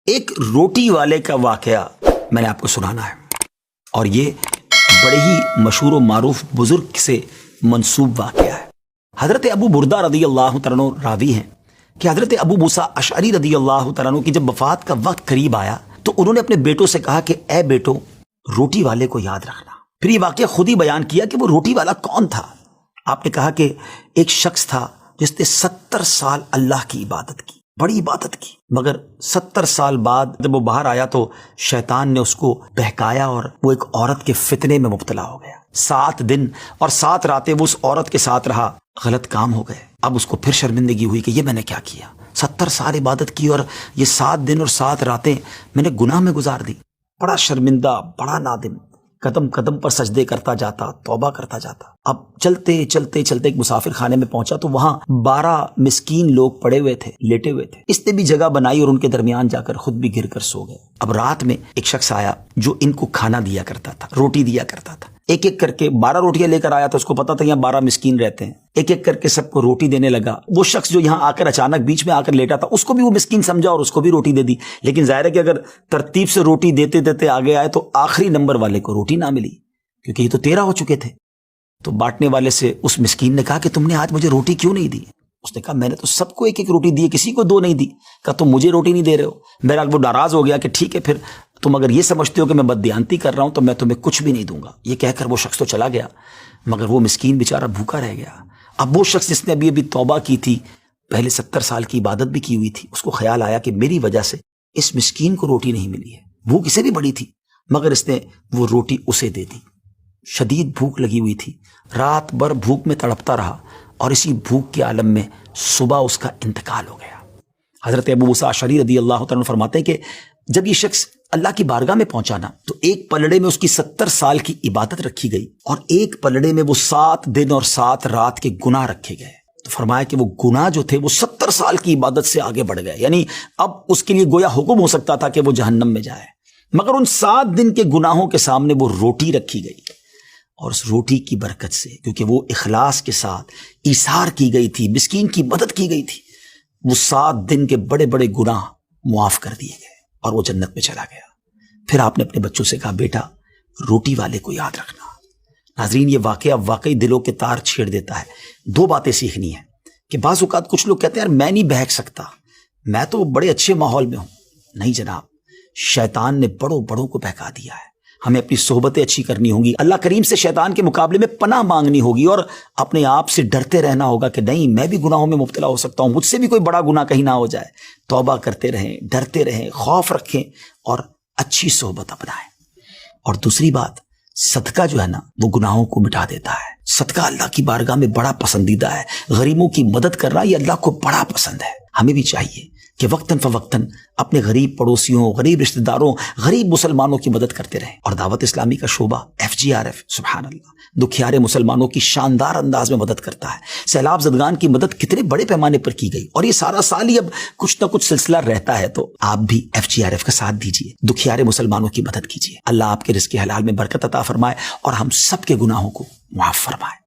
ایک روٹی والے کا واقعہ میں نے آپ کو سنانا ہے، اور یہ بڑے ہی مشہور و معروف بزرگ سے منسوب واقعہ ہے۔ حضرت ابو بردہ رضی اللہ تعالیٰ عنہ راوی ہیں کہ حضرت ابو موسیٰ اشعری رضی اللہ تعالیٰ عنہ کی جب وفات کا وقت قریب آیا تو انہوں نے اپنے بیٹوں سے کہا کہ اے بیٹو، روٹی والے کو یاد رکھنا۔ پھر یہ واقعہ خود ہی بیان کیا کہ وہ روٹی والا کون تھا۔ آپ نے کہا کہ ایک شخص تھا جس نے 70 سال اللہ کی عبادت کی، بڑی عبادت کی، مگر 70 سال بعد جب وہ باہر آیا تو شیطان نے اس کو بہکایا اور وہ ایک عورت کے فتنے میں مبتلا ہو گیا۔ 7 دن اور 7 راتیں وہ اس عورت کے ساتھ رہا، غلط کام ہو گئے۔ اب اس کو پھر شرمندگی ہوئی کہ یہ میں نے کیا کیا، 70 سال عبادت کی اور یہ 7 دن اور 7 راتیں میں نے گناہ میں گزار دی۔ بڑا شرمندہ، بڑا نادم، قدم قدم پر سجدے کرتا جاتا، توبہ کرتا جاتا۔ اب چلتے چلتے چلتے ایک مسافر خانے میں پہنچا تو وہاں 12 مسکین لوگ پڑے ہوئے تھے، لیٹے ہوئے تھے۔ اس نے بھی جگہ بنائی اور ان کے درمیان جا کر خود بھی گر کر سو گئے۔ اب رات میں ایک شخص آیا جو ان کو کھانا دیا کرتا تھا، روٹی دیا کرتا تھا۔ ایک ایک کر کے 12 روٹیاں لے کر آیا تھا، اس کو پتا تھا یہاں 12 مسکین رہتے ہیں۔ ایک ایک کر کے سب کو روٹی دینے لگا۔ وہ شخص جو یہاں آ کر اچانک بیچ میں آ کر لیٹا تھا، اس کو بھی وہ مسکین سمجھا اور اس کو بھی روٹی دے دی۔ لیکن ظاہر ہے کہ اگر ترتیب سے روٹی دیتے دیتے آگے آئے تو آخری نمبر والے کو روٹی نہ ملی، کیونکہ یہ تو 13 ہو چکے تھے۔ تو بانٹنے والے سے اس مسکین نے کہا کہ تم نے آج مجھے روٹی کیوں نہیں دی؟ اس نے کہا میں نے تو سب کو ایک ایک روٹی دی، کسی کو 2 نہیں دی۔ کہا تم مجھے روٹی نہیں دے رہے ہو؟ بہرحال وہ ناراض ہو گیا کہ ٹھیک ہے، پھر تم اگر یہ سمجھتے ہو کہ میں بددیانتی کر رہا ہوں تو میں تمہیں کچھ بھی نہیں دوں گا۔ یہ کہہ کر وہ شخص تو چلا گیا، مگر وہ مسکین بیچارہ بھوکا رہ گیا۔ اب وہ شخص جس نے ابھی توبہ کی تھی، پہلے 70 سال کی عبادت بھی کی ہوئی تھی، اس کو خیال آیا کہ میری وجہ سے اس مسکین کو روٹی نہیں ملی ہے۔ بھوک اسے بھی بڑی تھی، مگر اس نے وہ روٹی اسے دے دی۔ شدید بھوک لگی ہوئی تھی، رات بھر بھوک میں تڑپتا رہا، اور اسی بھوک کے عالم میں صبح اس کا انتقال ہو گیا۔ حضرت ابو موسیٰ اشعری رضی اللہ تعالیٰ عنہ فرماتے ہیں کہ جب یہ شخص اللہ کی بارگاہ میں پہنچا نا تو ایک پلڑے میں اس کی 70 سال کی عبادت رکھی گئی، اور ایک پلڑے میں وہ 7 دن اور 7 رات کے گناہ رکھے گئے۔ تو فرمایا کہ وہ گناہ جو تھے وہ 70 سال کی عبادت سے آگے بڑھ گئے، یعنی اب اس کے لیے گویا حکم ہو سکتا تھا کہ وہ جہنم میں جائے، مگر ان 7 دن کے گناہوں کے سامنے وہ روٹی رکھی گئی، اور اس روٹی کی برکت سے، کیونکہ وہ اخلاص کے ساتھ ایثار کی گئی تھی، مسکین کی مدد کی گئی تھی، وہ 7 دن کے بڑے بڑے گناہ معاف کر دیے گئے اور وہ جنت میں چلا گیا۔ پھر آپ نے اپنے بچوں سے کہا بیٹا، روٹی والے کو یاد رکھنا۔ ناظرین، یہ واقعہ واقعی دلوں کے تار چھیڑ دیتا ہے۔ 2 باتیں سیکھنی ہیں کہ بعض اوقات کچھ لوگ کہتے ہیں یار میں نہیں بہک سکتا، میں تو بڑے اچھے ماحول میں ہوں۔ نہیں جناب، شیطان نے بڑوں بڑوں کو بہکا دیا ہے۔ ہمیں اپنی صحبتیں اچھی کرنی ہوں گی، اللہ کریم سے شیطان کے مقابلے میں پناہ مانگنی ہوگی، اور اپنے آپ سے ڈرتے رہنا ہوگا کہ نہیں، میں بھی گناہوں میں مبتلا ہو سکتا ہوں، مجھ سے بھی کوئی بڑا گناہ کہیں نہ ہو جائے۔ توبہ کرتے رہیں، ڈرتے رہیں، خوف رکھیں اور اچھی صحبت اپنائیں۔ اور دوسری بات، صدقہ جو ہے نا وہ گناہوں کو مٹا دیتا ہے۔ صدقہ اللہ کی بارگاہ میں بڑا پسندیدہ ہے، غریبوں کی مدد کرنا یہ اللہ کو بڑا پسند ہے۔ ہمیں بھی چاہیے کہ وقتاً فوقتاً اپنے غریب پڑوسیوں، غریب رشتہ داروں، غریب مسلمانوں کی مدد کرتے رہیں۔ اور دعوت اسلامی کا شعبہ FGRF سبحان اللہ دکھیارے مسلمانوں کی شاندار انداز میں مدد کرتا ہے۔ سیلاب زدگان کی مدد کتنے بڑے پیمانے پر کی گئی، اور یہ سارا سال ہی اب کچھ نہ کچھ سلسلہ رہتا ہے، تو آپ بھی FGRF کا ساتھ دیجیے، دکھیارے مسلمانوں کی مدد کیجیے۔ اللہ آپ کے رزق حلال میں برکت عطا فرمائے اور ہم سب کے گناہوں کو معاف فرمائے۔